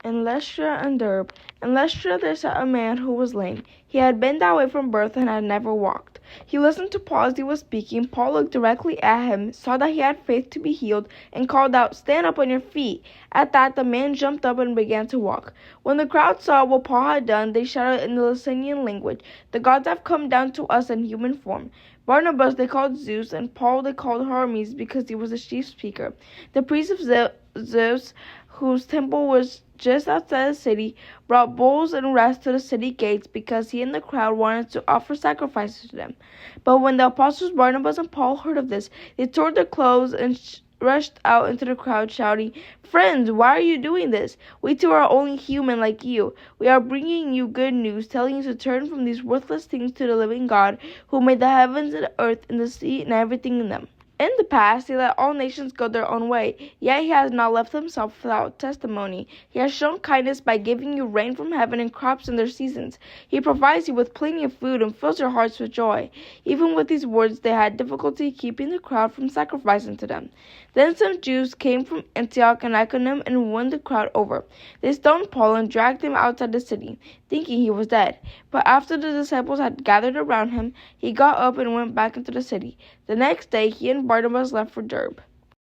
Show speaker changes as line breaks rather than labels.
In Lystra and Derbe. In Lystra there sat a man who was lame. He had been that way from birth and had never walked. He listened to Paul as he was speaking. Paul looked directly at him, saw that he had faith to be healed, and called out, "Stand up on your feet." At that the man jumped up and began to walk. When the crowd saw what Paul had done, they shouted in the Lycaonian language, "The gods have come down to us in human form." Barnabas they called Zeus, and Paul they called Hermes, because he was the chief speaker. The priests of Zeus, whose temple was just outside the city, brought bulls and rats to the city gates, because he and the crowd wanted to offer sacrifices to them. But when the apostles Barnabas and Paul heard of this, they tore their clothes and rushed out into the crowd, shouting, "Friends, why are you doing this? We too are only human like you. We are bringing you good news, telling you to turn from these worthless things to the living God, who made the heavens and the earth and the sea and everything in them. In the past, he let all nations go their own way, yet he has not left himself without testimony. He has shown kindness by giving you rain from heaven and crops in their seasons. He provides you with plenty of food and fills your hearts with joy." Even with these words, they had difficulty keeping the crowd from sacrificing to them. Then some Jews came from Antioch and Iconium and won the crowd over. They stoned Paul and dragged him outside the city, thinking he was dead. But after the disciples had gathered around him, he got up and went back into the city. The next day, he and Barnabas left for Derbe.